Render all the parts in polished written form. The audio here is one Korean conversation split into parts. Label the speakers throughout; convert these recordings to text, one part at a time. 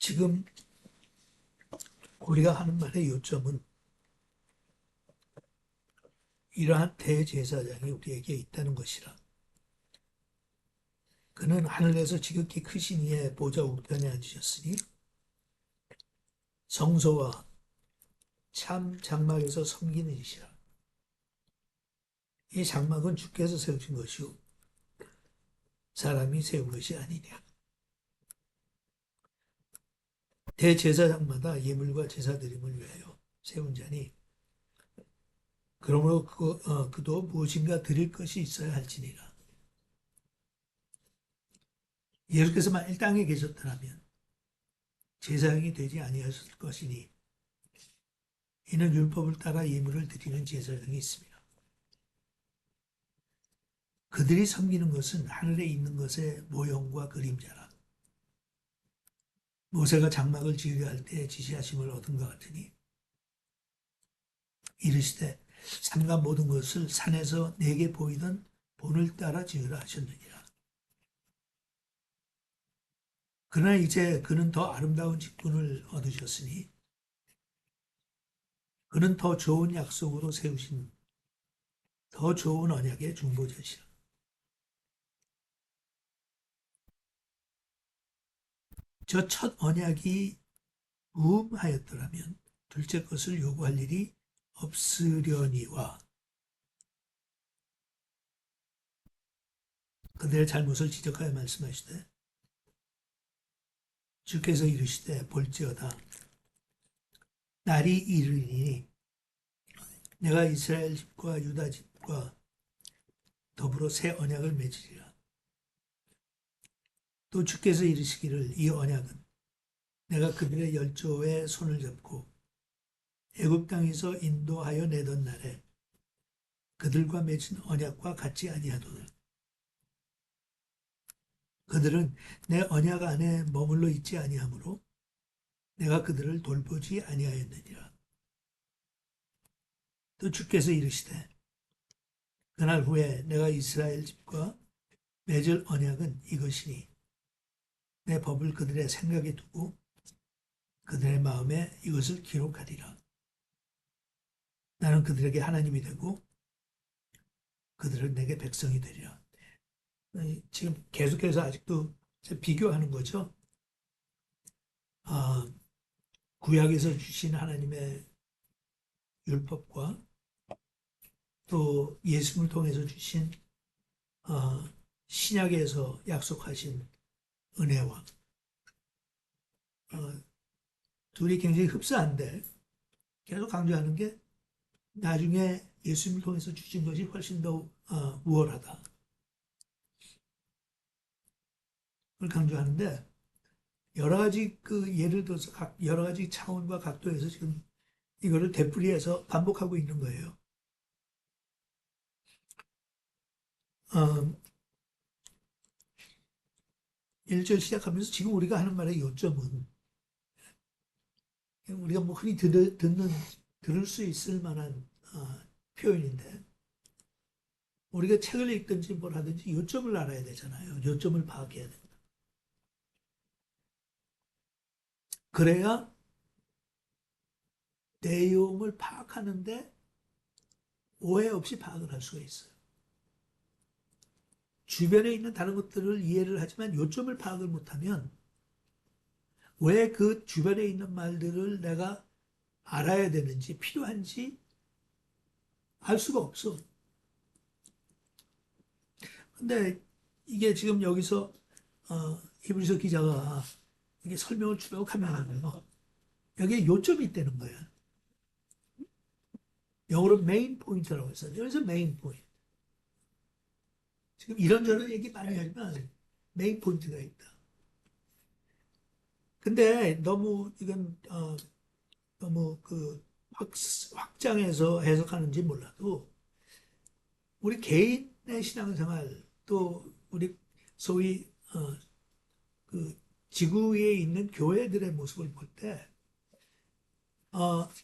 Speaker 1: 지금 우리가 하는 말의 요점은 이러한 대제사장이 우리에게 있다는 것이라. 그는 하늘에서 지극히 크신 이의 보좌 우편에 앉으셨으니 성소와 참 장막에서 섬기는 이시라. 이 장막은 주께서 세우신 것이요 사람이 세운 것이 아니냐. 대제사장마다 예물과 제사드림을 위하여 세운 자니 그러므로 그도 무엇인가 드릴 것이 있어야 할지니라. 예수께서 만일 땅에 계셨더라면 제사장이 되지 아니하셨을 것이니 이는 율법을 따라 예물을 드리는 제사장이 있습니다. 그들이 섬기는 것은 하늘에 있는 것의 모형과 그림자라. 모세가 장막을 지으려 할 때 지시하심을 얻은 것 같으니 이르시되 산과 모든 것을 산에서 내게 보이던 본을 따라 지으라 하셨느니라. 그러나 이제 그는 더 아름다운 직분을 얻으셨으니 그는 더 좋은 약속으로 세우신 더 좋은 언약의 중보자시라. 저 첫 언약이 무음하였더라면 둘째 것을 요구할 일이 없으려니와 그들의 잘못을 지적하여 말씀하시되 주께서 이르시되 볼지어다 날이 이르리니 내가 이스라엘 집과 유다 집과 더불어 새 언약을 맺으리라. 또 주께서 이르시기를 이 언약은 내가 그들의 열조에 손을 잡고 애굽 땅에서 인도하여 내던 날에 그들과 맺은 언약과 같지 아니하도다. 그들은 내 언약 안에 머물러 있지 아니하므로 내가 그들을 돌보지 아니하였느니라. 또 주께서 이르시되 그날 후에 내가 이스라엘 집과 맺을 언약은 이것이니 내 법을 그들의 생각에 두고 그들의 마음에 이것을 기록하리라. 나는 그들에게 하나님이 되고 그들은 내게 백성이 되리라. 지금 계속해서 아직도 비교하는 거죠. 구약에서 주신 하나님의 율법과 또 예수를 통해서 주신 신약에서 약속하신 은혜와 둘이 굉장히 흡사한데 계속 강조하는 게 나중에 예수님을 통해서 주신 것이 훨씬 더 우월하다. 그걸 강조하는데 여러 가지 예를 들어서 여러 가지 차원과 각도에서 지금 이거를 되풀이해서 반복하고 있는 거예요. 1절 시작하면서 지금 우리가 하는 말의 요점은 우리가 뭐 흔히 들을 수 있을 만한 표현인데 우리가 책을 읽든지 뭘 하든지 요점을 알아야 되잖아요. 요점을 파악해야 된다. 그래야 내용을 파악하는데 오해 없이 파악을 할 수가 있어요. 주변에 있는 다른 것들을 이해를 하지만 요점을 파악을 못하면 왜 그 주변에 있는 말들을 내가 알아야 되는지 필요한지 알 수가 없어. 근데 이게 지금 여기서 히브리서 기자가 이게 설명을 쭉 하면 여기에 요점이 있다는 거야. 영어로 메인 포인트라고 했어요. 여기서 메인 포인트. 지금 이런저런 얘기 많이 하지만 메인 포인트가 있다. 근데 너무 이건 너무 확장해서 해석하는지 몰라도 우리 개인의 신앙생활 또 우리 소위 그 지구에 있는 교회들의 모습을 볼 때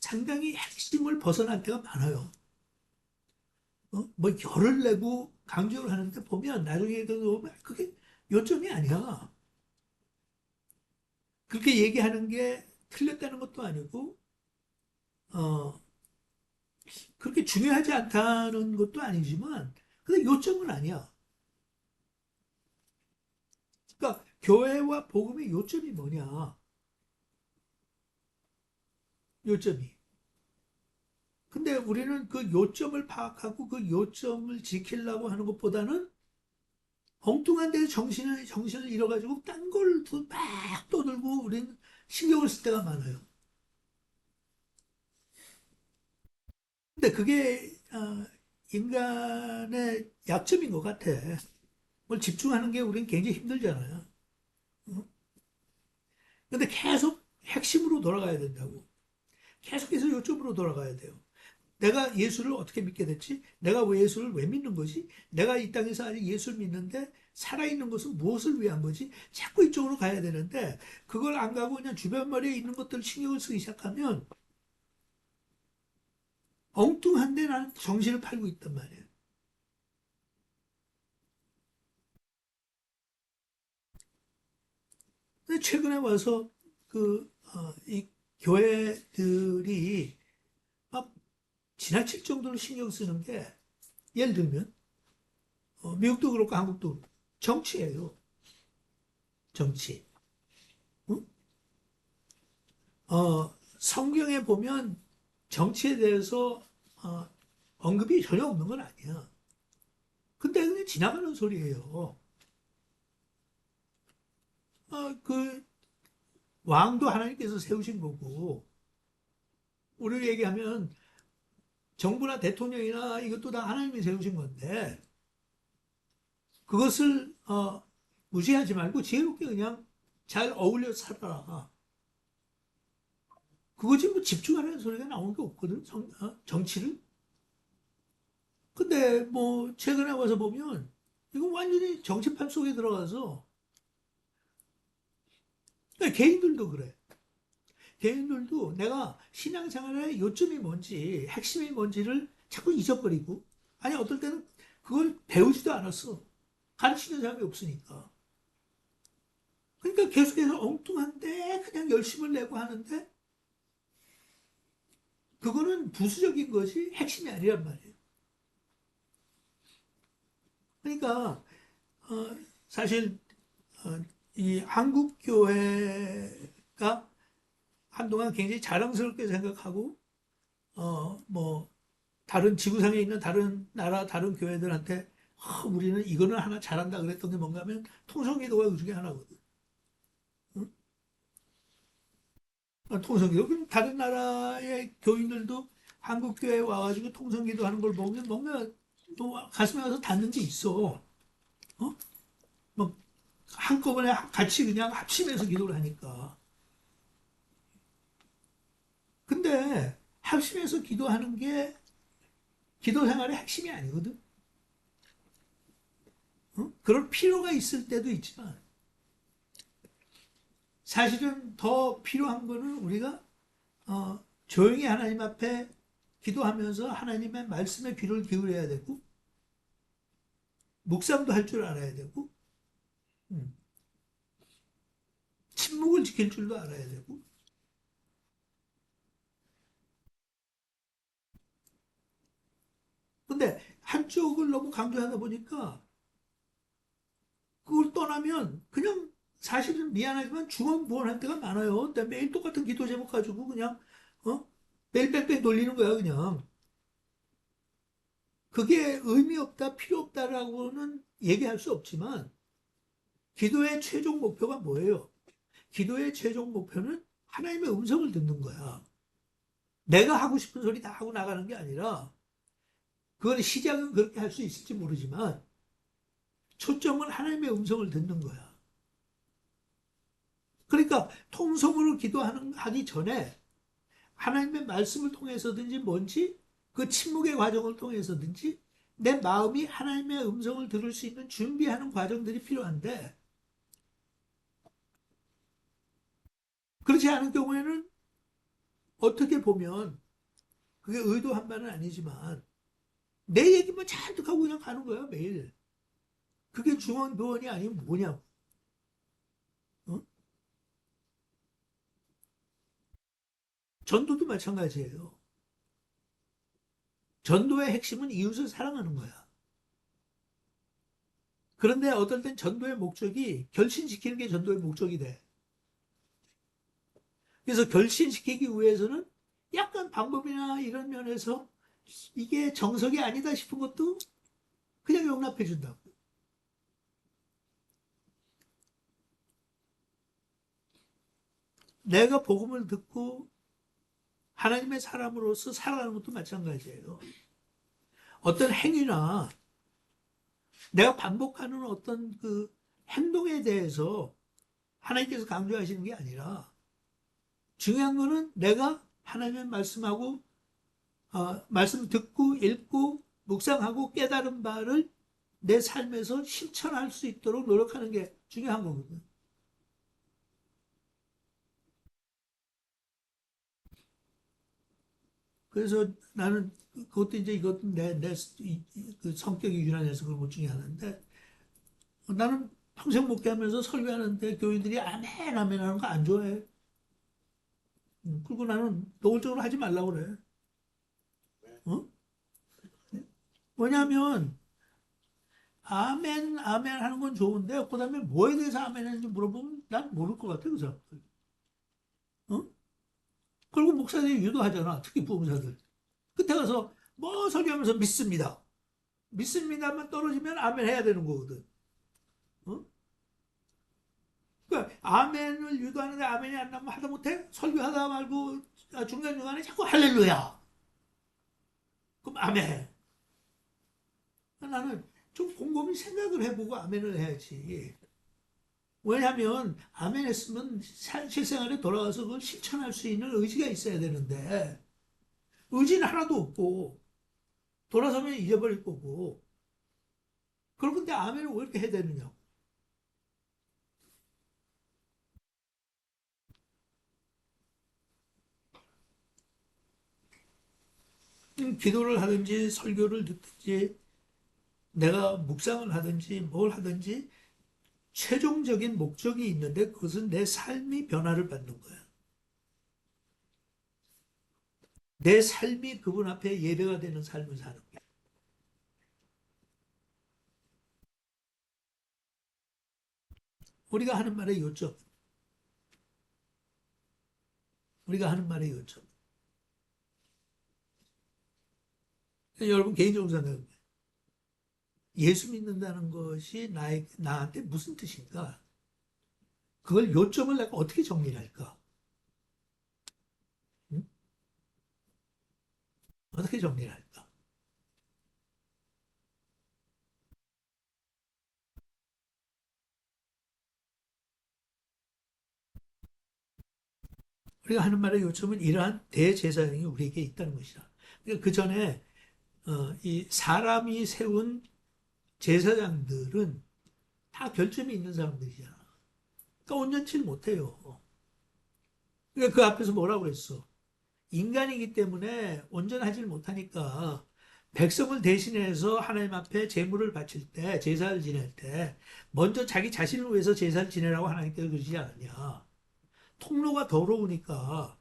Speaker 1: 상당히 핵심을 벗어난 때가 많아요. 뭐 열을 내고 강조를 하는데 보면 나중에 보면 그게 요점이 아니야. 그렇게 얘기하는 게 틀렸다는 것도 아니고, 어, 그렇게 중요하지 않다는 것도 아니지만, 근데 요점은 아니야. 그러니까 교회와 복음의 요점이 뭐냐? 요점이. 근데 우리는 그 요점을 파악하고 그 요점을 지키려고 하는 것보다는 엉뚱한 데서 정신을 잃어가지고 딴 걸 막 떠들고 우리는 신경을 쓸 때가 많아요. 근데 그게 인간의 약점인 것 같아. 뭘 집중하는 게 우리는 굉장히 힘들잖아요. 어? 근데 계속 핵심으로 돌아가야 된다고. 계속해서 요점으로 돌아가야 돼요. 내가 예수를 어떻게 믿게 됐지? 내가 왜 예수를 왜 믿는 거지? 내가 이 땅에서 아직 예수를 믿는데 살아있는 것은 무엇을 위한 거지? 자꾸 이쪽으로 가야 되는데 그걸 안 가고 그냥 주변 말에 있는 것들 신경을 쓰기 시작하면 엉뚱한데 나는 정신을 팔고 있단 말이에요. 근데 최근에 와서 이 교회들이 막 지나칠 정도로 신경 쓰는 게 예를 들면 미국도 그렇고 한국도 그렇고 정치예요. 정치. 응? 성경에 보면 정치에 대해서 어, 언급이 전혀 없는 건 아니야. 근데 그냥 지나가는 소리예요. 그 왕도 하나님께서 세우신 거고 우리를 얘기하면 정부나 대통령이나 이것도 다 하나님이 세우신 건데 그것을 무시하지 말고 지혜롭게 그냥 잘 어울려 살아라. 그거지 뭐 집중하라는 소리가 나오는 게 없거든. 정치를. 근데 뭐 최근에 와서 보면 이건 완전히 정치판 속에 들어가서 그러니까 개인들도 그래. 개인들도 내가 신앙생활의 요점이 뭔지, 핵심이 뭔지를 자꾸 잊어버리고, 아니, 어떨 때는 그걸 배우지도 않았어. 가르치는 사람이 없으니까. 그러니까 계속해서 엉뚱한데 그냥 열심을 내고 하는데, 그거는 부수적인 것이 핵심이 아니란 말이에요. 그러니까, 어, 사실, 어, 이 한국교회가 한동안 굉장히 자랑스럽게 생각하고, 뭐, 다른 지구상에 있는 다른 나라, 다른 교회들한테 우리는 이거는 하나 잘한다 그랬던 게 뭔가 하면 통성기도가 그 중에 하나거든. 응? 통성기도. 그럼 다른 나라의 교인들도 한국 교회에 와가지고 통성기도 하는 걸 보면 뭔가 또 가슴에 와서 닿는 게 있어. 어? 막 한꺼번에 같이 그냥 합심해서 기도를 하니까. 근데 합심해서 기도하는 게 기도 생활의 핵심이 아니거든. 그럴 필요가 있을 때도 있지만 사실은 더 필요한 거는 우리가 조용히 하나님 앞에 기도하면서 하나님의 말씀에 귀를 기울여야 되고 묵상도 할 줄 알아야 되고 음, 침묵을 지킬 줄도 알아야 되고 근데 한쪽을 너무 강조하다 보니까 그걸 떠나면 그냥 사실은 미안하지만 중언부언할 때가 많아요. 근데 매일 똑같은 기도 제목 가지고 그냥 어? 매일 뺑뺑 돌리는 거야 그냥. 그게 의미 없다, 필요 없다라고는 얘기할 수 없지만 기도의 최종 목표가 뭐예요? 기도의 최종 목표는 하나님의 음성을 듣는 거야. 내가 하고 싶은 소리 다 하고 나가는 게 아니라, 그건 시작은 그렇게 할 수 있을지 모르지만, 초점은 하나님의 음성을 듣는 거야. 그러니까, 통성으로 하기 전에, 하나님의 말씀을 통해서든지 뭔지, 그 침묵의 과정을 통해서든지, 내 마음이 하나님의 음성을 들을 수 있는 준비하는 과정들이 필요한데, 그렇지 않은 경우에는 어떻게 보면, 그게 의도한 바는 아니지만, 내 얘기만 잔뜩 하고 그냥 가는 거야, 매일. 그게 중언부언이 아니면 뭐냐고. 어? 전도도 마찬가지예요. 전도의 핵심은 이웃을 사랑하는 거야. 그런데 어떨 땐 전도의 목적이 결신시키는 게 전도의 목적이 돼. 그래서 결신시키기 위해서는 약간 방법이나 이런 면에서 이게 정석이 아니다 싶은 것도 그냥 용납해 준다고. 내가 복음을 듣고 하나님의 사람으로서 살아가는 것도 마찬가지예요. 어떤 행위나 내가 반복하는 어떤 그 행동에 대해서 하나님께서 강조하시는 게 아니라 중요한 거는 내가 하나님의 말씀하고 말씀 듣고 읽고 묵상하고 깨달은 바를 내 삶에서 실천할 수 있도록 노력하는 게 중요한 거거든. 그래서 나는 그것도 이제 이것도 그 성격이 유난해서 그런 것 중에 하나인데 나는 평생 목회하면서 설교하는데 교인들이 아멘 아멘 하는 거 안 좋아해. 그리고 나는 노골적으로 하지 말라고 그래. 어? 뭐냐면 아멘 아멘 하는 건 좋은데 그다음에 뭐에 대해서 아멘 하는지 물어보면 난 모를 것 같아 그 사람들. 어? 그리고 목사들이 유도하잖아. 특히 부흥사들. 끝에 가서 뭐 설교하면서 믿습니다. 믿습니다만 떨어지면 아멘 해야 되는 거거든. 어? 그러니까 아멘을 유도하는데 아멘이 안 나면 하다못해 설교하다 말고 중간중간에 자꾸 할렐루야. 그럼 아멘. 나는 좀 곰곰이 생각을 해보고 아멘을 해야지. 왜냐하면 아멘 했으면 실생활에 돌아가서 그걸 실천할 수 있는 의지가 있어야 되는데 의지는 하나도 없고 돌아서면 잊어버릴 거고 그런데 아멘을 왜 이렇게 해야 되느냐고. 기도를 하든지 설교를 듣든지 내가 묵상을 하든지 뭘 하든지 최종적인 목적이 있는데 그것은 내 삶이 변화를 받는 거야. 내 삶이 그분 앞에 예배가 되는 삶을 사는 거야. 우리가 하는 말의 요점, 우리가 하는 말의 요점. 여러분 개인적으로 생각해요. 예수 믿는다는 것이 나한테 무슨 뜻인가? 그걸 요점을 내가 어떻게 정리를 할까? 응? 어떻게 정리를 할까? 우리가 하는 말의 요점은 이러한 대제사장이 우리에게 있다는 것이다. 그러니까 그 전에 이 사람이 세운 제사장들은 다 결점이 있는 사람들이잖아. 그러니까 온전치 못해요. 그러니까 그 앞에서 뭐라고 그랬어? 인간이기 때문에 온전하지 못하니까 백성을 대신해서 하나님 앞에 제물을 바칠 때, 제사를 지낼 때, 먼저 자기 자신을 위해서 제사를 지내라고 하나님께서 그러지 않았냐. 통로가 더러우니까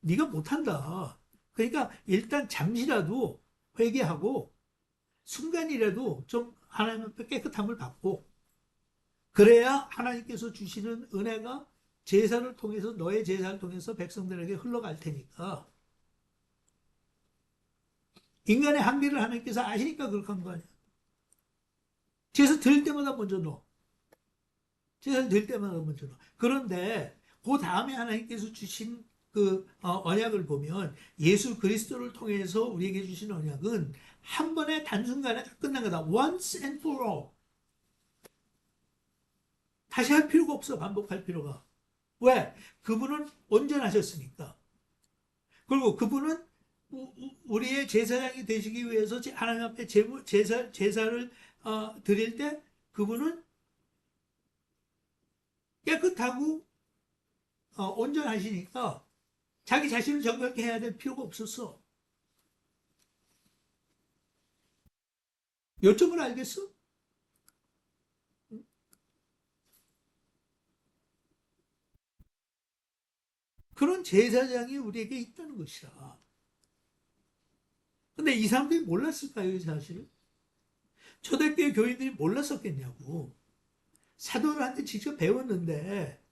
Speaker 1: 네가 못한다. 그러니까 일단 잠시라도 회개하고 순간이라도 좀 하나님 앞에 깨끗함을 받고 그래야 하나님께서 주시는 은혜가 제사를 통해서 너의 제사를 통해서 백성들에게 흘러갈 테니까 인간의 한계를 하나님께서 아시니까 그렇게 한 거 아니야. 제사 드릴 때마다 먼저 넣어. 제사 드릴 때마다 먼저 넣어. 그런데 그 다음에 하나님께서 주신 그 언약을 보면 예수 그리스도를 통해서 우리에게 주신 언약은 한 번에 단순간에 다 끝난 거다. Once and for all. 다시 할 필요가 없어. 반복할 필요가. 왜? 그분은 온전하셨으니까. 그리고 그분은 우리의 제사장이 되시기 위해서 하나님 앞에 제사를 드릴 때 그분은 깨끗하고 온전하시니까 자기 자신을 정결케 해야 될 필요가 없었어. 요점을 알겠어? 그런 제사장이 우리에게 있다는 것이라. 근데 이 사람들이 몰랐을까요, 사실? 초대교회 교인들이 몰랐었겠냐고. 사도들한테 직접 배웠는데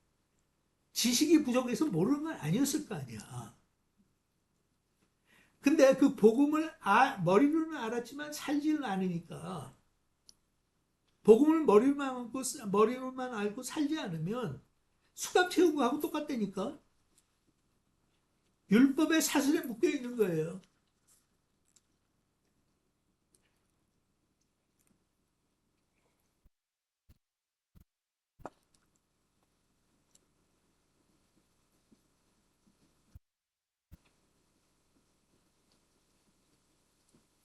Speaker 1: 지식이 부족해서 모르는 건 아니었을 거 아니야. 근데 그 복음을 머리로는 알았지만 살지는 않으니까 복음을 머리로만 알고 살지 않으면 수갑 채우고 하고 똑같다니까. 율법의 사슬에 묶여 있는 거예요.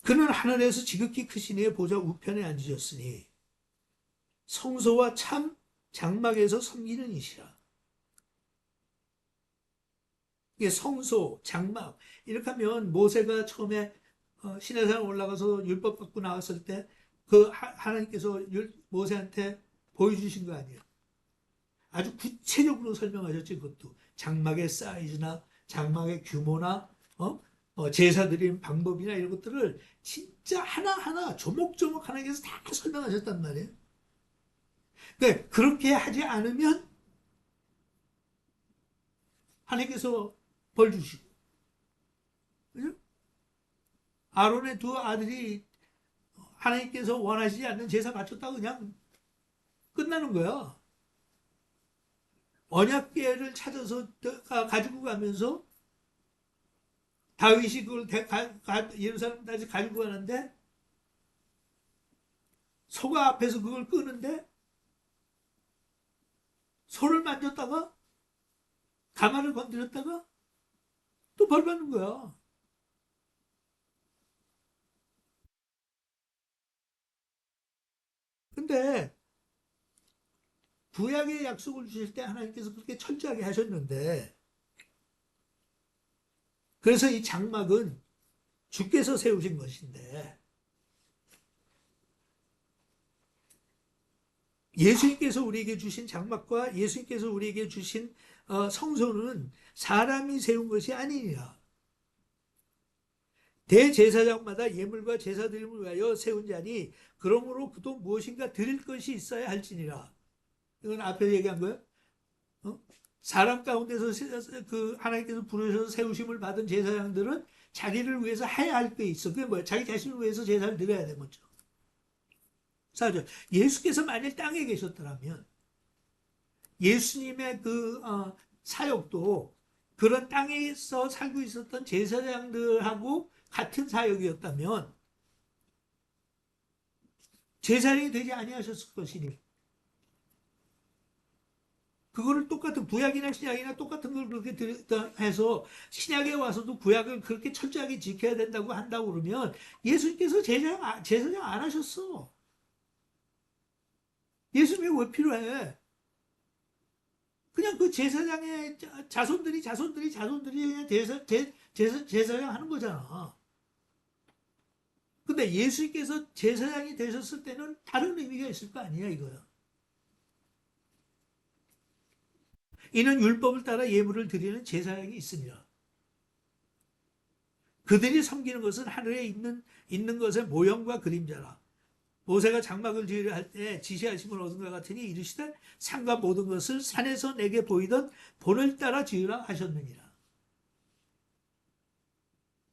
Speaker 1: 그는 하늘에서 지극히 크신 이의 보좌 우편에 앉으셨으니 성소와 참 장막에서 섬기는 이시라. 이게 성소, 장막 이렇게 하면 모세가 처음에 시내산 올라가서 율법 갖고 나왔을 때 그 하나님께서 모세한테 보여주신 거 아니에요. 아주 구체적으로 설명하셨지. 그것도 장막의 사이즈나 장막의 규모나 제사 드리는 방법이나 이런 것들을 진짜 하나하나 조목조목 하나님께서 다 설명하셨단 말이에요. 그러니까 그렇게 하지 않으면 하나님께서 벌 주시고, 그죠? 아론의 두 아들이 하나님께서 원하시지 않는 제사 바쳤다고 그냥 끝나는 거야. 언약궤를 찾아서 가지고 가면서 다윗이 그걸 예루살렘까지 가지고 가는데 소가 앞에서 그걸 끄는데 소를 만졌다가 가마를 건드렸다가 또 벌 받는 거야. 근데 구약의 약속을 주실 때 하나님께서 그렇게 철저하게 하셨는데, 그래서 이 장막은 주께서 세우신 것인데, 예수님께서 우리에게 주신 장막과 예수님께서 우리에게 주신 성소는 사람이 세운 것이 아니니라. 대제사장마다 예물과 제사드림을 위하여 세운 자니 그러므로 그도 무엇인가 드릴 것이 있어야 할지니라. 이건 앞에 얘기한 거예요. 어? 사람 가운데서 그 하나님께서 부르셔서 세우심을 받은 제사장들은 자기를 위해서 해야 할 게 있어. 그게 뭐야? 자기 자신을 위해서 제사를 드려야 되는 거죠. 사죠. 예수께서 만일 땅에 계셨더라면 예수님의 그 사역도 그런 땅에서 살고 있었던 제사장들하고 같은 사역이었다면 제사장이 되지 아니하셨을 것이니 그거를 똑같은 구약이나 신약이나 똑같은 걸 그렇게 해서 신약에 와서도 구약을 그렇게 철저하게 지켜야 된다고 한다고 그러면 예수님께서 제사장 안 하셨어. 예수님이 왜 필요해? 그냥 그 제사장의 자손들이 그냥 제사장 하는 거잖아. 근데 예수님께서 제사장이 되셨을 때는 다른 의미가 있을 거 아니야, 이거야. 이는 율법을 따라 예물을 드리는 제사장이 있으니라. 그들이 섬기는 것은 하늘에 있는 것의 모형과 그림자라. 모세가 장막을 지으려 할 때 지시하심을 얻은 것 같으니 이르시되 산과 모든 것을 산에서 내게 보이던 본을 따라 지으라 하셨느니라.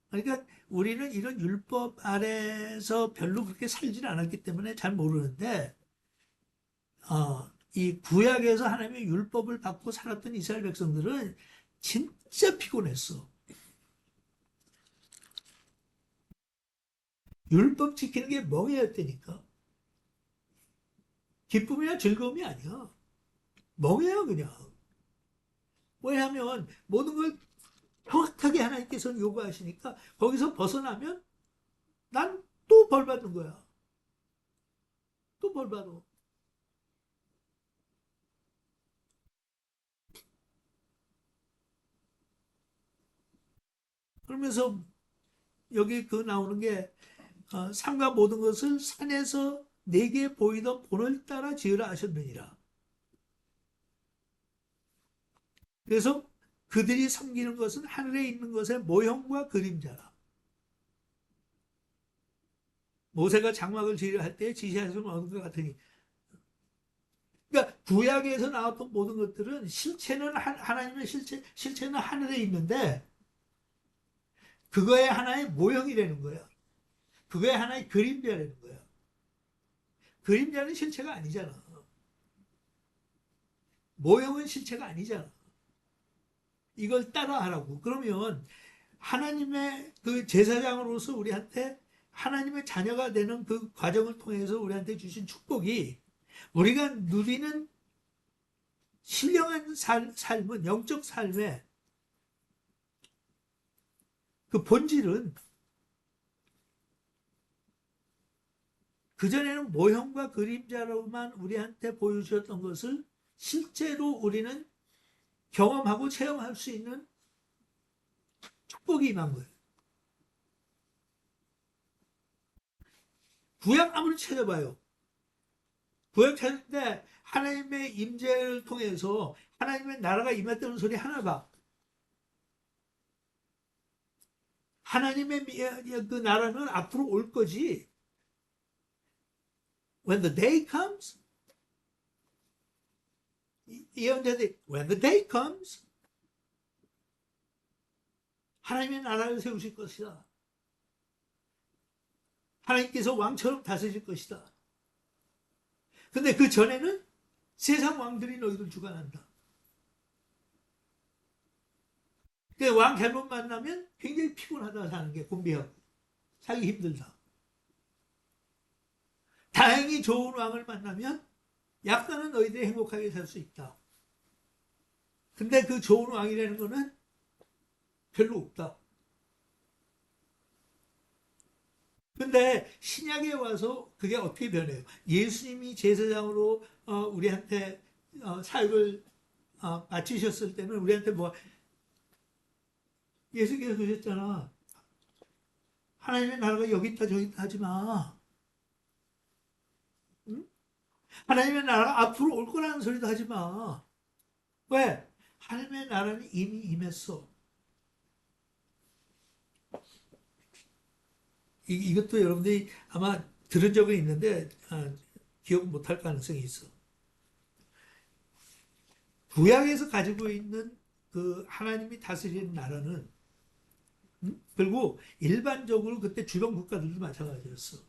Speaker 1: 그러니까 우리는 이런 율법 아래서 별로 그렇게 살지는 않았기 때문에 잘 모르는데 이 구약에서 하나님의 율법을 받고 살았던 이스라엘 백성들은 진짜 피곤했어. 율법 지키는 게 멍해였다니까. 기쁨이나 즐거움이 아니야. 멍해요 그냥. 왜냐하면 모든 걸 정확하게 하나님께서는 요구하시니까 거기서 벗어나면 난 또 벌 받는 거야. 또 벌 받아. 그러면서 여기 그 나오는 게 산과 모든 것을 산에서 내게 보이던 본을 따라 지으라 하셨느니라. 그래서 그들이 섬기는 것은 하늘에 있는 것의 모형과 그림자라. 모세가 장막을 지으려 할 때 지시하신 어느 것 같으니. 그러니까 구약에서 나왔던 모든 것들은 실체는 하나님의 실체는 하늘에 있는데 그거의 하나의 모형이라는 거야. 그거의 하나의 그림자라는 거야. 그림자는 실체가 아니잖아. 모형은 실체가 아니잖아. 이걸 따라하라고. 그러면 하나님의 그 제사장으로서 우리한테 하나님의 자녀가 되는 그 과정을 통해서 우리한테 주신 축복이 우리가 누리는 신령한 삶은 영적 삶의 그 본질은 그전에는 모형과 그림자로만 우리한테 보여주셨던 것을 실제로 우리는 경험하고 체험할 수 있는 축복이 임한 거예요. 구약 아무리 찾아봐요. 구약 찾을 때 하나님의 임재를 통해서 하나님의 나라가 임했다는 소리 하나 봐. 하나님의 그 나라는 앞으로 올 거지. When the day comes, 예언자들이 when the day comes, 하나님의 나라를 세우실 것이다. 하나님께서 왕처럼 다스릴 것이다. 근데 그 전에는 세상 왕들이 너희들 주관한다. 왕 잘못 만나면 굉장히 피곤하다 사는 게 곤비하고 살기 힘들다. 다행히 좋은 왕을 만나면 약간은 너희들이 행복하게 살 수 있다. 근데 그 좋은 왕이라는 거는 별로 없다. 근데 신약에 와서 그게 어떻게 변해요? 예수님이 제사장으로 우리한테 사역을 마치셨을 때는 우리한테 뭐 예수께서 그러셨잖아. 하나님의 나라가 여기 있다 저기 있다 하지 마. 응? 하나님의 나라가 앞으로 올 거라는 소리도 하지 마. 왜? 하나님의 나라는 이미 임했어. 이것도 여러분들이 아마 들은 적은 있는데 기억 못할 가능성이 있어. 구약에서 가지고 있는 그 하나님이 다스리는 나라는 그리고 일반적으로 그때 주변 국가들도 마찬가지였어.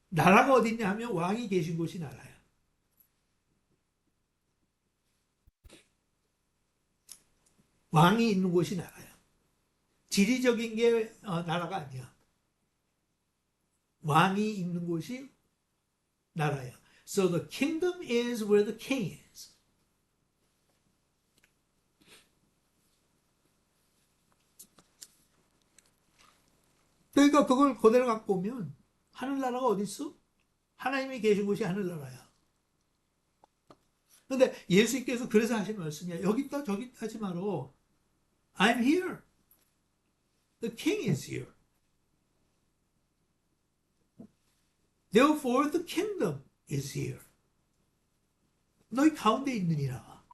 Speaker 1: 나라가 어딨냐 하면 왕이 계신 곳이 나라야. 왕이 있는 곳이 나라야. 지리적인 게 나라가 아니야. 왕이 있는 곳이 나라야. So the kingdom is where the king is. 그러니까 그걸 그대로 갖고 오면 하늘나라가 어디 있어? 하나님이 계신 곳이 하늘나라야. 근데 예수님께서 그래서 하신 말씀이야. 여기 있다 저기 있다 하지 말어. I'm here. The king is here. Therefore the kingdom is here. 너희 가운데 있느니라.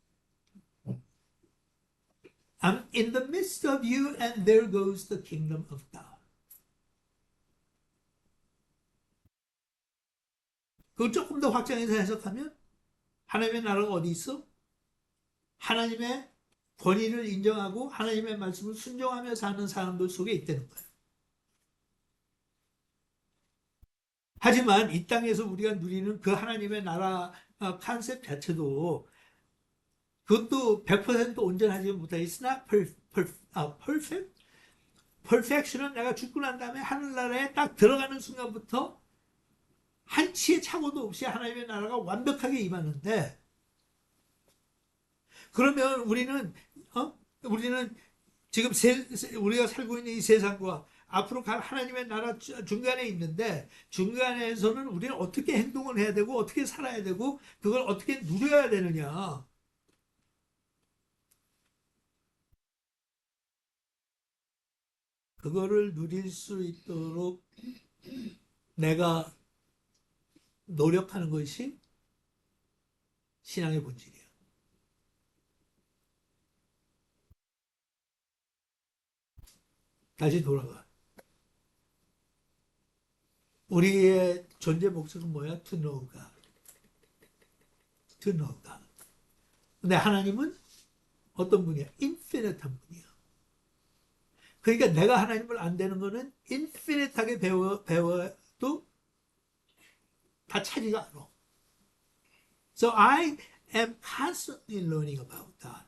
Speaker 1: I'm in the midst of you and there goes the kingdom of God. 그걸 조금 더 확장해서 해석하면 하나님의 나라가 어디 있어? 하나님의 권위를 인정하고 하나님의 말씀을 순종하며 사는 사람들 속에 있다는 거예요. 하지만 이 땅에서 우리가 누리는 그 하나님의 나라 컨셉 자체도 그것도 100% 온전하지 못해. It's not perfect. perfection은 내가 죽고 난 다음에 하늘나라에 딱 들어가는 순간부터 한치의 착오도 없이 하나님의 나라가 완벽하게 임하는데 그러면 우리는 지금 우리가 살고 있는 이 세상과 앞으로 갈 하나님의 나라 중간에 있는데 중간에서는 우리는 어떻게 행동을 해야 되고 어떻게 살아야 되고 그걸 어떻게 누려야 되느냐. 그거를 누릴 수 있도록 내가 노력하는 것이 신앙의 본질이야. 다시 돌아가. 우리의 존재 목적은 뭐야? To know God. To know God. 근데 하나님은 어떤 분이야? 인피니트한 분이야. 그러니까 내가 하나님을 안 되는 거는 인피니트하게 배워도 다 차지가 않아. So I am constantly learning about God.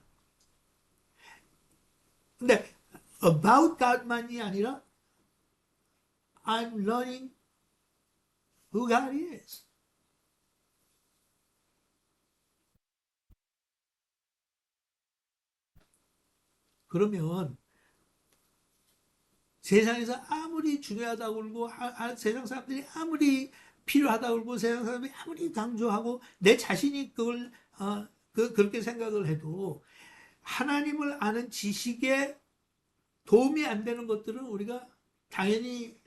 Speaker 1: 근데 about God만이 아니라 I'm learning who God is. 그러면 세상에서 아무리 중요하다고 그러고 세상 사람들이 아무리 필요하다고 그러고 세상 사람들이 아무리 강조하고 내 자신이 그걸 그렇게 생각을 해도 하나님을 아는 지식에 도움이 안 되는 것들은 우리가 당연히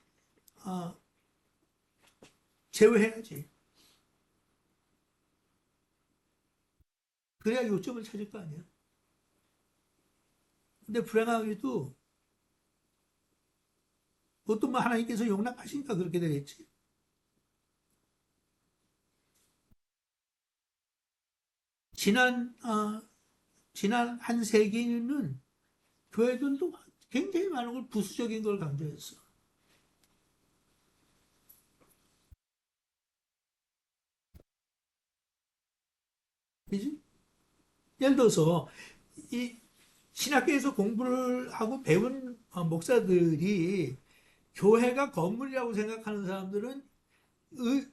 Speaker 1: 어, 제외해야지. 그래야 요점을 찾을 거 아니야. 근데 불행하게도 그것도 뭐 하나님께서 용납하시니까 그렇게 되겠지. 지난 지난 한 세기는 교회들도 굉장히 많은 걸 부수적인 걸 강조했어. 그지? 예를 들어서 이 신학교에서 공부를 하고 배운 목사들이 교회가 건물이라고 생각하는 사람들은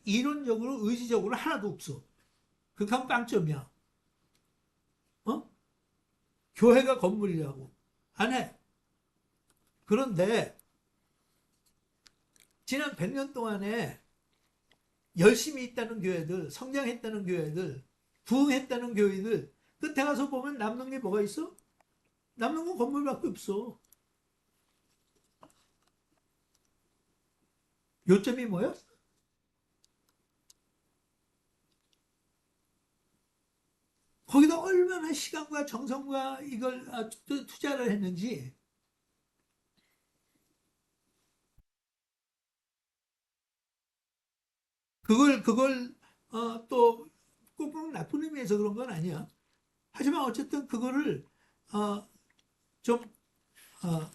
Speaker 1: 이론적으로 의지적으로 하나도 없어. 극한 빵점이야. 어? 교회가 건물이라고 안 해. 그런데 지난 100년 동안에 열심히 있다는 교회들, 성장했다는 교회들, 부흥했다는 교회들 끝에 가서 보면 남는 게 뭐가 있어? 남는 건 건물밖에 없어. 요점이 뭐야? 거기다 얼마나 시간과 정성과 이걸 투자를 했는지 그걸 또 꼭 나쁜 의미에서 그런 건 아니야. 하지만 어쨌든 그거를 어, 좀 어,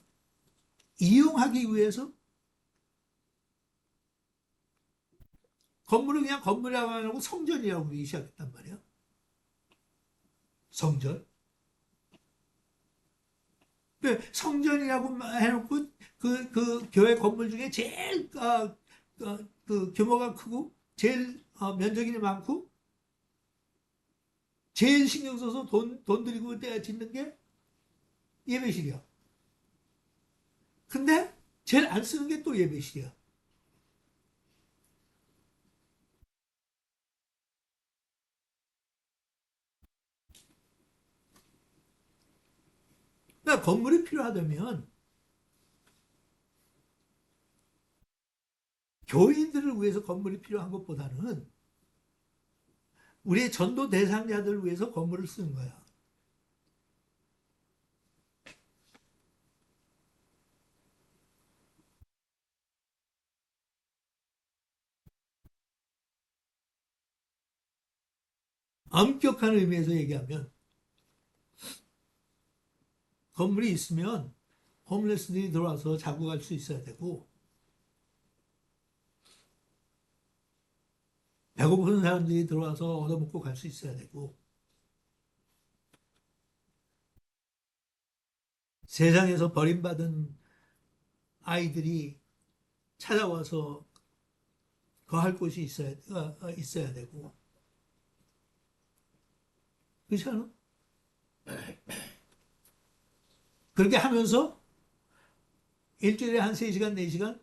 Speaker 1: 이용하기 위해서 건물을 그냥 건물이라고 안 하고 성전이라고 부르기 시작했단 말이야. 성전. 성전이라고 해놓고 그 교회 건물 중에 제일 그 규모가 크고 제일 면적이 많고 제일 신경 써서 돈 들이고 짓는 게 예배실이야. 근데 제일 안 쓰는 게 또 예배실이야. 그러니까 건물이 필요하다면 교인들을 위해서 건물이 필요한 것보다는 우리의 전도 대상자들을 위해서 건물을 쓰는 거야. 엄격한 의미에서 얘기하면 건물이 있으면 홈레스들이 들어와서 자고 갈 수 있어야 되고 배고픈 사람들이 들어와서 얻어먹고 갈 수 있어야 되고 세상에서 버림받은 아이들이 찾아와서 거할 곳이 있어야 되고 그렇지 않아? 그렇게 하면서 일주일에 한 3시간, 4시간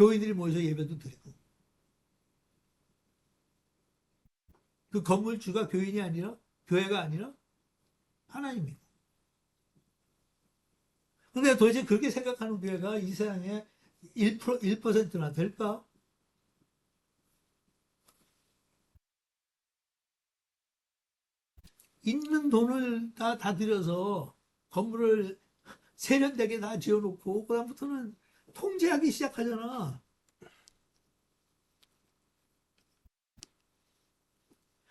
Speaker 1: 교인들이 모여서 예배도 드리고 그 건물주가 교인이 아니라 교회가 아니라 하나님이고 근데 도대체 그렇게 생각하는 교회가 이 세상에 1%나 될까? 있는 돈을 다 들여서 건물을 세련되게 다 지어놓고 그다음부터는 통제하기 시작하잖아.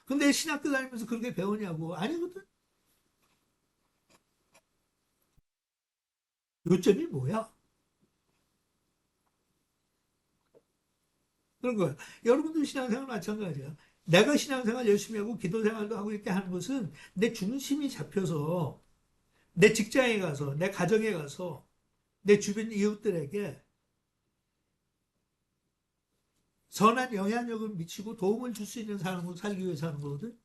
Speaker 1: 근데 신학교 다니면서 그렇게 배우냐고. 아니거든. 요점이 뭐야? 그런 거야. 여러분들 신앙생활 마찬가지야. 내가 신앙생활 열심히 하고 기도생활도 하고 이렇게 하는 것은 내 중심이 잡혀서 내 직장에 가서 내 가정에 가서 내 주변 이웃들에게 선한 영향력을 미치고 도움을 줄 수 있는 삶으로 살기 위해서 하는 거거든.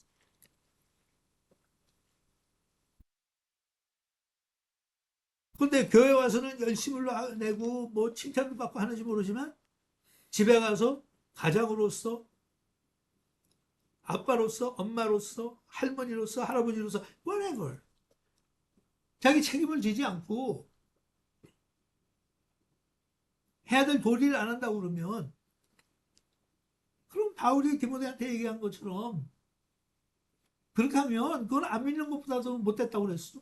Speaker 1: 근데 교회 와서는 열심을 내고 뭐 칭찬도 받고 하는지 모르지만 집에 가서 가장으로서 아빠로서 엄마로서 할머니로서 할아버지로서 whatever 자기 책임을 지지 않고 해야 될 도리를 안 한다고 그러면 그럼 바울이 디모데한테 얘기한 것처럼 그렇게 하면 그건 안 믿는 것보다도 못됐다고 그랬어.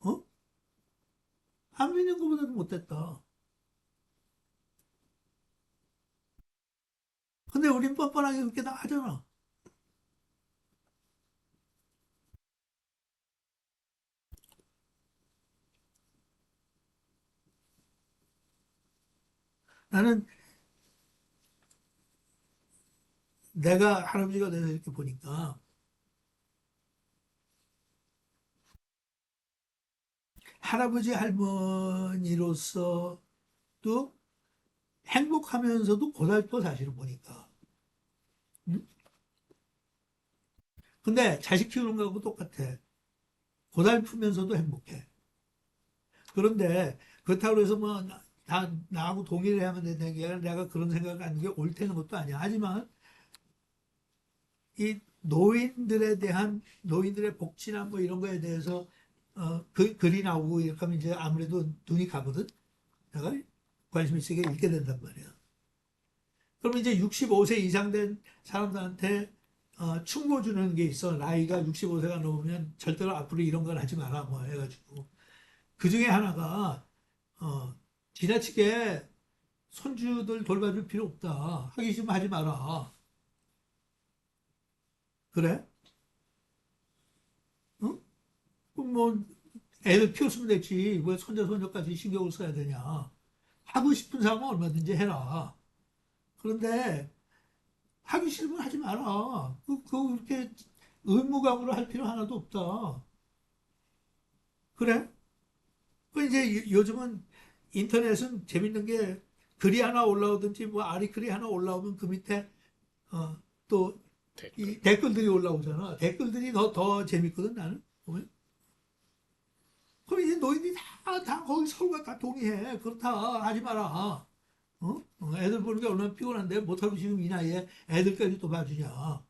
Speaker 1: 어? 안 믿는 것보다도 못됐다. 근데 우린 뻔뻔하게 그렇게 다 하잖아. 나는 내가 할아버지가 돼서 이렇게 보니까 할아버지 할머니로서 또 행복하면서도 고달퍼 사실을 보니까. 응? 근데 자식 키우는 거하고 똑같아. 고달프면서도 행복해. 그런데 그렇다고 해서 뭐 다 나하고 동의를 하면 되는 게 아니라 내가 그런 생각을 하는 게 옳다는 것도 아니야. 하지만 이 노인들에 대한 노인들의 복지나 뭐 이런 거에 대해서 글이 나오고 이렇게 하면 이제 아무래도 눈이 가거든. 내가 관심 있게 읽게 된단 말이야. 그럼 이제 65세 이상 된 사람들한테 충고 주는 게 있어. 나이가 65세가 넘으면 절대로 앞으로 이런 걸 하지 마라 뭐 해가지고 그 중에 하나가 어, 지나치게 손주들 돌봐줄 필요 없다. 하기 싫으면 하지 마라. 그래? 응? 그럼 뭐 애들 키웠으면 됐지. 왜 손자 손녀까지 신경을 써야 되냐. 하고 싶은 사람은 얼마든지 해라. 그런데 하기 싫으면 하지 마라. 그렇게 의무감으로 할 필요 하나도 없다. 그래? 그 이제 요즘은 인터넷은 재밌는 게 글이 하나 올라오든지 뭐 아리글이 하나 올라오면 그 밑에 또 이
Speaker 2: 댓글.
Speaker 1: 댓글들이 올라오잖아. 댓글들이 더 재밌거든 나는. 보면. 그럼 이제 너희들이 다 거기 서로가 다 동의해. 그렇다. 하지 마라. 애들 보는 게 얼마나 피곤한데 못하고 지금 이 나이에 애들까지 또 봐주냐.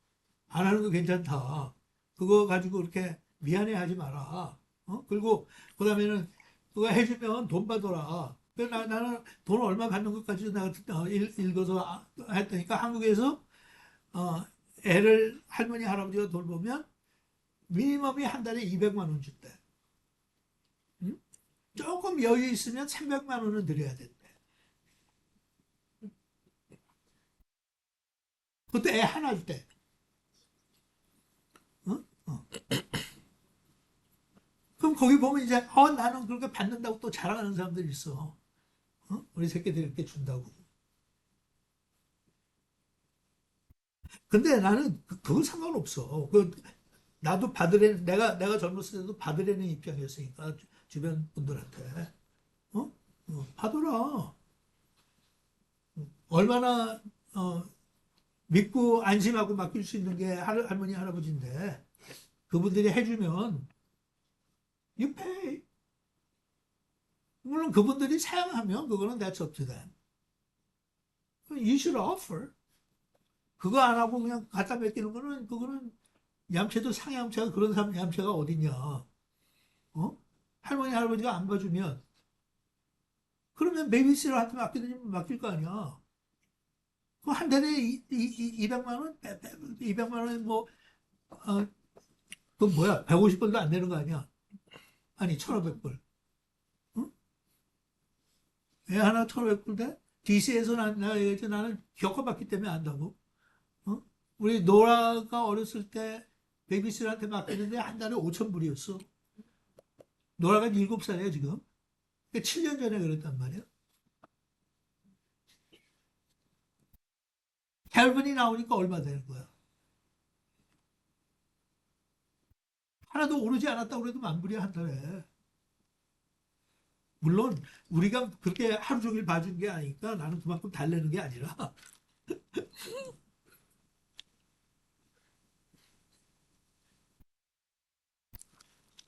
Speaker 1: 안 하는 거 괜찮다. 그거 가지고 그렇게 미안해 하지 마라. 그리고 그다음에는 그거 해주면 돈 받아라. 나는 돈 얼마 받는 것까지 내가 읽어서 했다니까 한국에서 어, 애를 할머니 할아버지가 돌보면 미니멈이 한 달에 200만 원 준대. 응? 조금 여유 있으면 300만 원은 드려야 된대. 그것도 애 하나일 때. 어? 어. 그럼 거기 보면 이제 나는 그렇게 받는다고 또 자랑하는 사람들이 있어. 우리 새끼들 이렇게 준다고. 근데 나는 그건 상관없어. 나도 받으려는 내가 젊었을 때도 받으려는 입장이었으니까 주변 분들한테 받아라. 얼마나 어, 믿고 안심하고 맡길 수 있는 게 할머니 할아버지인데 그분들이 해주면 you pay. 물론 그분들이 사양하면 그거는 that's up to them. You should offer. 그거 안 하고 그냥 갖다 맡기는 거는 그거는 얌체도 상얌체가 그런 사람 얌체가 어딨냐. 할머니 할아버지가 안 봐주면 그러면 베이비시터한테 맡기든지 맡길 거 아니야. 그 한 달에 200만 원? 200만 원에 뭐, 그 뭐야, 150번도 안 되는 거 아니야. 아니, 1,500불. 응? 애 하나 1,500불 돼? DC에서 나는 겪어봤기 때문에 안다고. 어? 우리 노라가 어렸을 때 베이비시터한테 맡겼는데 한 달에 5,000불이었어. 노라가 7살이야, 지금. 7년 전에 그랬단 말이야. 캘빈이 나오니까 얼마 되는 거야? 하나도 오르지 않았다고 그래도 10,000불이야, 한 달에. 물론, 우리가 그렇게 하루 종일 봐준 게 아니니까 나는 그만큼 달래는 게 아니라.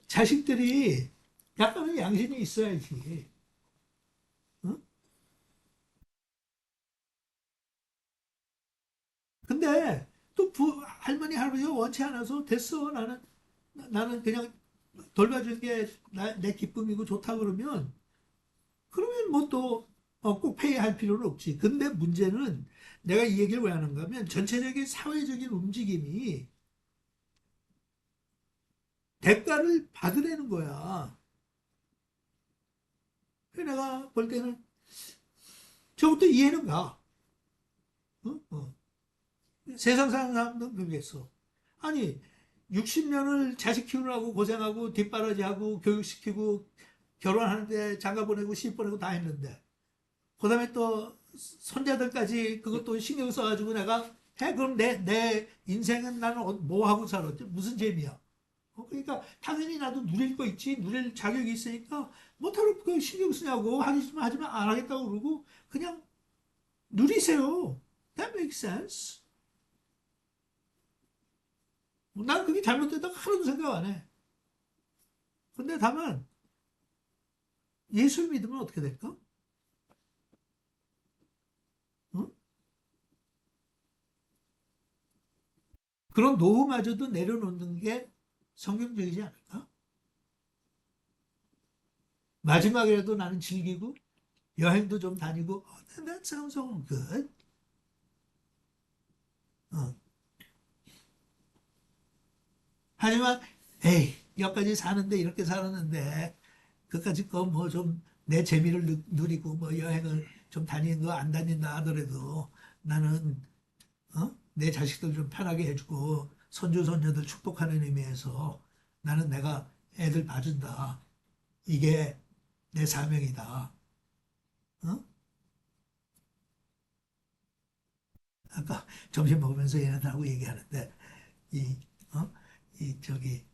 Speaker 1: 자식들이 약간은 양심이 있어야지. 응? 근데 또 할머니, 할아버지가 원치 않아서 됐어. 나는 그냥 돌봐주는 게 내 기쁨이고 좋다 그러면 뭐 또 꼭 페이할 필요는 없지. 근데 문제는 내가 이 얘기를 왜 하는가 하면 전체적인 사회적인 움직임이 대가를 받으려는 거야. 그래서 내가 볼 때는 저부터 이해는 가. 어? 어. 세상 사는 사람들은 그러겠어. 아니, 60년을 자식 키우느라고 고생하고 뒷바라지하고 교육시키고 결혼하는데 장가 보내고 시집 보내고 다 했는데 그 다음에 또 손자들까지 그것도 신경 써가지고 내가 해? 그럼 내 인생은 나는 뭐 하고 살았지? 무슨 재미야? 그러니까 당연히 나도 누릴 거 있지. 누릴 자격이 있으니까 뭐다로 그 신경 쓰냐고 하기 싫으면 하지만 안 하겠다고 그러고 그냥 누리세요. That makes sense. 난 그게 잘못됐다고 하나도 생각 안 해. 근데 다만 예수를 믿으면 어떻게 될까? 응? 그런 노후마저도 내려놓는 게 성경적이지 않을까? 마지막이라도 나는 즐기고 여행도 좀 다니고 that sounds all good. 어. 하지만 에이 여기까지 사는데 이렇게 살았는데 그까짓 거 뭐 좀 내 재미를 누리고 뭐 여행을 좀 다니는 거 안 다닌다 하더라도 나는 내 자식들 좀 편하게 해주고 손주 손녀들 축복하는 의미에서 나는 내가 애들 봐준다. 이게 내 사명이다. 어? 아까 점심 먹으면서 얘네들하고 얘기하는데 이, 어? 이 저기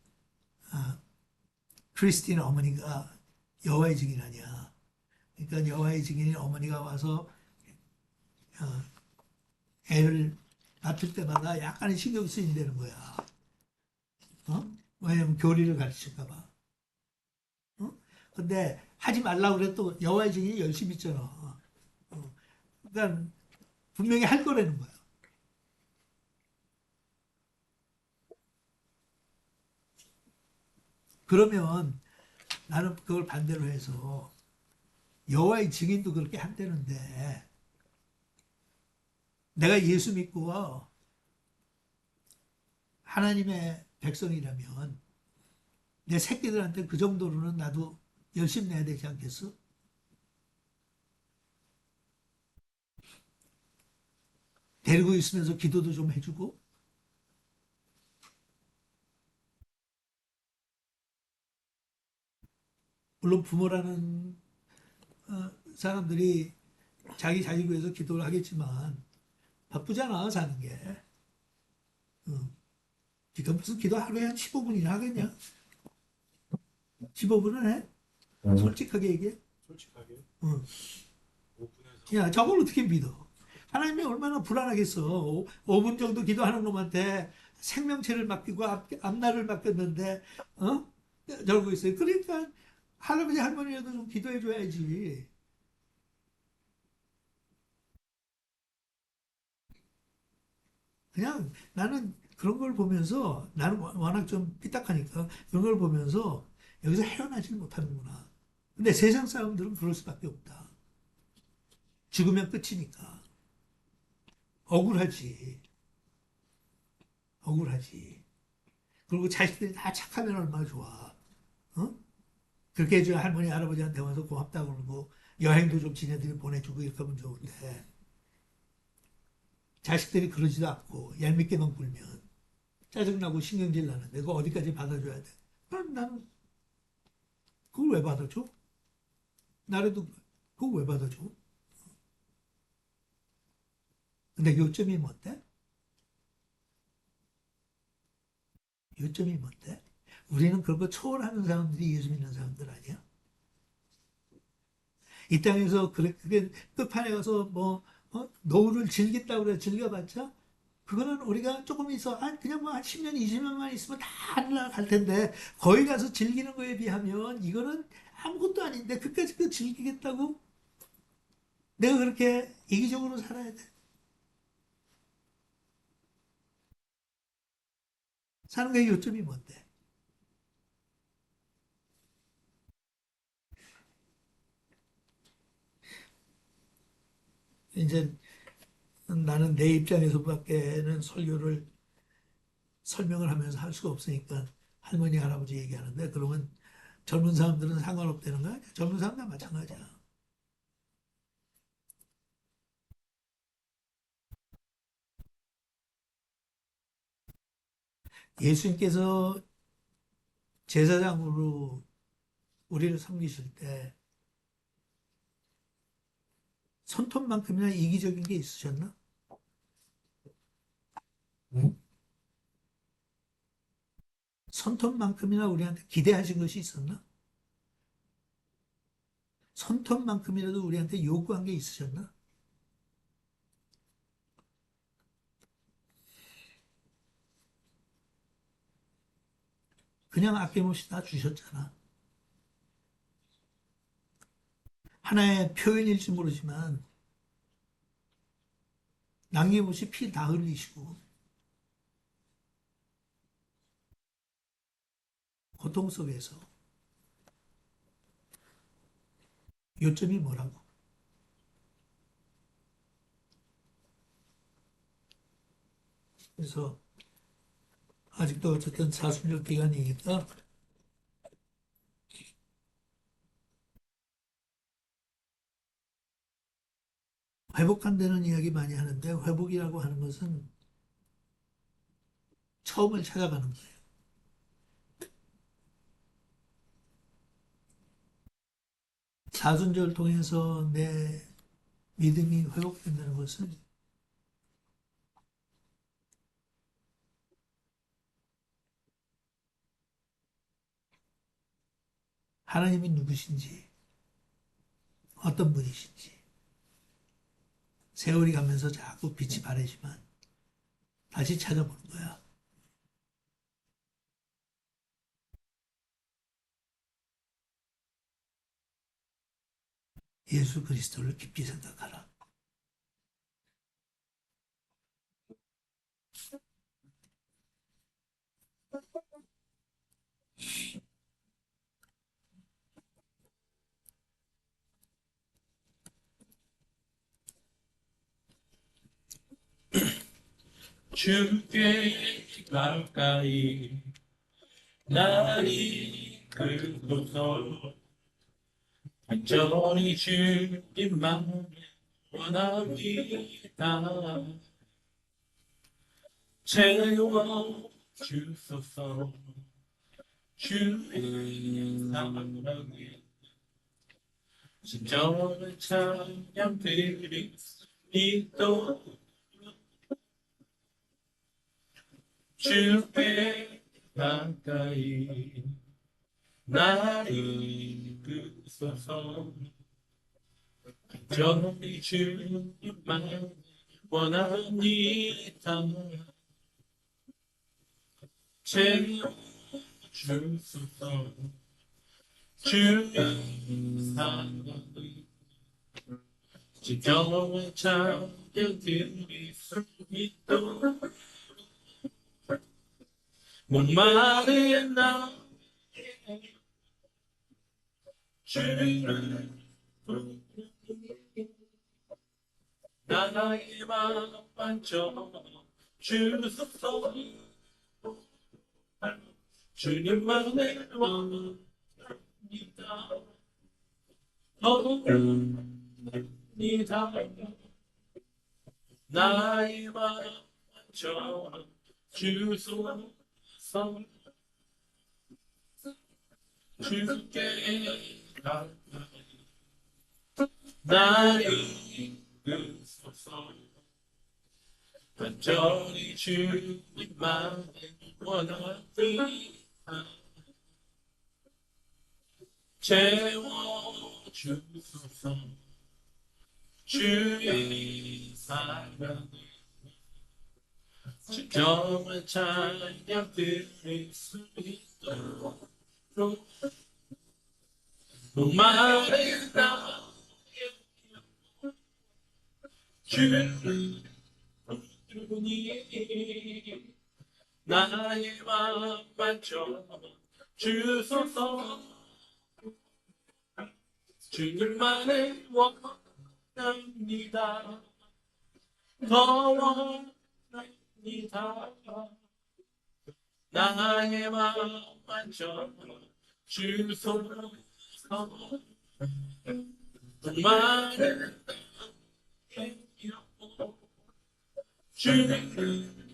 Speaker 1: 크리스틴 어머니가 여호와의 증인 아니야. 그러니까 여호와의 증인인 어머니가 와서 애를 낳을 때마다 약간의 신경 쓰인다는 거야. 어? 왜냐면 교리를 가르칠까 봐. 어? 근데 하지 말라고 그래도 여호와의 증인이 열심히 있잖아. 그러니까 분명히 할 거라는 거야. 그러면 나는 그걸 반대로 해서 여호와의 증인도 그렇게 한다는데 내가 예수 믿고 하나님의 백성이라면 내 새끼들한테 그 정도로는 나도 열심히 내야 되지 않겠어? 데리고 있으면서 기도도 좀 해주고 물론 부모라는 사람들이 자기 자식 위해서 기도를 하겠지만 바쁘잖아 사는 게. 어. 기도 무슨 기도 하루에 한 15분이나 하겠냐? 15분은 해? 솔직하게 얘기해.
Speaker 2: 솔직하게
Speaker 1: 어.
Speaker 2: 5분에서
Speaker 1: 야, 저걸 어떻게 믿어? 하나님이 얼마나 불안하겠어. 5분 정도 기도하는 놈한테 생명체를 맡기고 앞날을 맡겼는데, 어? 저러고 있어요. 그러니까 할아버지 할머니라도 좀 기도해 줘야지. 그냥 나는 그런 걸 보면서 나는 워낙 좀 삐딱하니까 그런 걸 보면서 여기서 헤어나질 못하는구나. 근데 세상 사람들은 그럴 수밖에 없다. 죽으면 끝이니까. 억울하지. 억울하지. 그리고 자식들이 다 착하면 얼마나 좋아. 어? 그렇게 해줘 할머니 할아버지한테 와서 고맙다고 그러고 여행도 좀 지네들이 보내주고 이렇게 하면 좋은데 자식들이 그러지도 않고 얄밉게만 굴면 짜증나고 신경질 나는데 그거 어디까지 받아줘야 돼? 난 그걸 왜 받아줘? 나라도 그걸 왜 받아줘? 근데 요점이 뭔데? 요점이 뭔데? 우리는 그런 거 초월하는 사람들이 예수 믿는 사람들 아니야? 이 땅에서 그렇게 끝판에 가서 뭐 노후를 즐긴다고 그래 즐겨봤자 그거는 우리가 조금 있어 그냥 뭐 한 10년 20년만 있으면 다 하늘나라 갈 텐데 거기 가서 즐기는 거에 비하면 이거는 아무것도 아닌데 그까지 그 즐기겠다고 내가 그렇게 이기적으로 살아야 돼 사는 거의 요점이 뭔데 이제 나는 내 입장에서밖에는 설교를 설명을 하면서 할 수가 없으니까 할머니 할아버지 얘기하는데 그러면 젊은 사람들은 상관없다는 거야? 젊은 사람 다 마찬가지야. 예수님께서 제사장으로 우리를 섬기실 때 손톱만큼이나 이기적인 게 있으셨나? 응? 손톱만큼이나 우리한테 기대하신 것이 있었나? 손톱만큼이라도 우리한테 요구한 게 있으셨나? 그냥 아낌없이 다 주셨잖아. 하나의 표현일지 모르지만 남김없이 피 다 흘리시고 고통 속에서 요점이 뭐라고? 그래서 아직도 어쨌든 사순절 기간이니까 회복한다는 이야기 많이 하는데 회복이라고 하는 것은 처음을 찾아가는 거예요. 사순절 통해서 내 믿음이 회복된다는 것은 하나님이 누구신지, 어떤 분이신지, 세월이 가면서 자꾸 빛이 바래지만 다시 찾아보는 거야. 예수 그리스도를 깊이 생각하라.
Speaker 3: 주께 가까이 나를 이끌소서 완전히 주님만 원합니다. 채워 주소서 주의 사랑에 진정한 찬양 드리리도 주께 가까이 나를 이끌소서 완전히 주님만 원합니다. 채워 주소서 주의 사랑을 진정한 찬양 드릴 수 있도록 목마른 나 주를 나의 마음 만져 주소서 주님만을 원합니다. 니다 나의 마음 저 주소서 주께 가까이 나를 이끄소서 완전히 주님만 원하니 채워주소서 주의 사랑을 진정한 찬양 드릴 수 있도록 목마른 나의 주님 나의 마음 만져 주소서 주님만을 원합니다 더 원합니다 나의 마음 만져 주소서 정말을 주님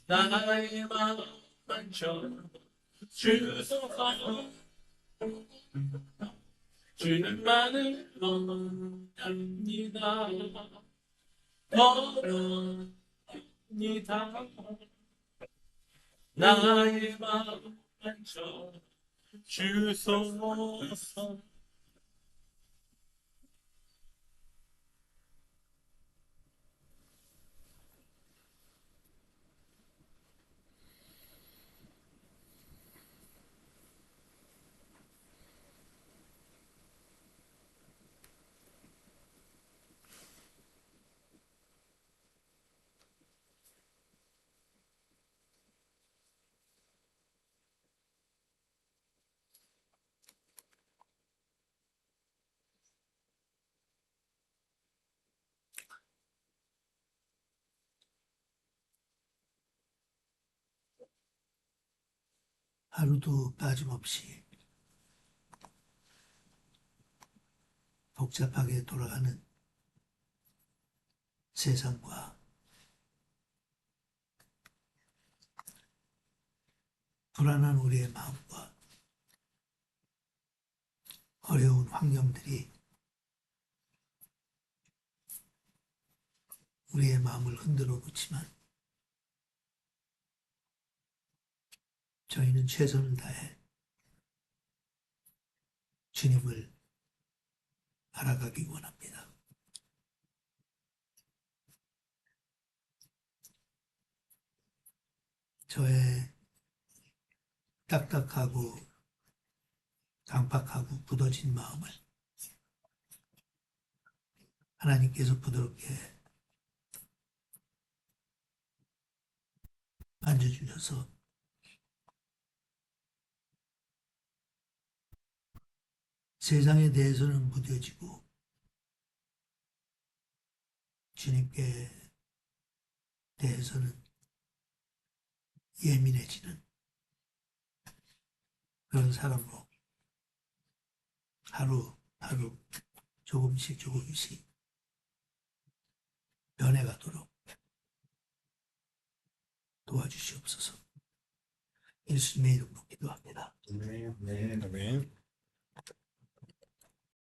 Speaker 3: 나의 마음 만져 주소서 주님만을 원합니다 원합니다 나의 마음 만져 주소서
Speaker 1: 하루도 빠짐없이 복잡하게 돌아가는 세상과 불안한 우리의 마음과 어려운 환경들이 우리의 마음을 흔들어 놓지만 저희는 최선을 다해 주님을 알아가기 원합니다. 저의 딱딱하고 강팍하고 굳어진 마음을 하나님께서 부드럽게 만져주셔서 세상에 대해서는 무뎌지고 주님께 대해서는 예민해지는 그런 사람으로 하루 조금씩 변해가도록 도와주시옵소서. 예수님의 이름으로 기도합니다.
Speaker 2: 아멘.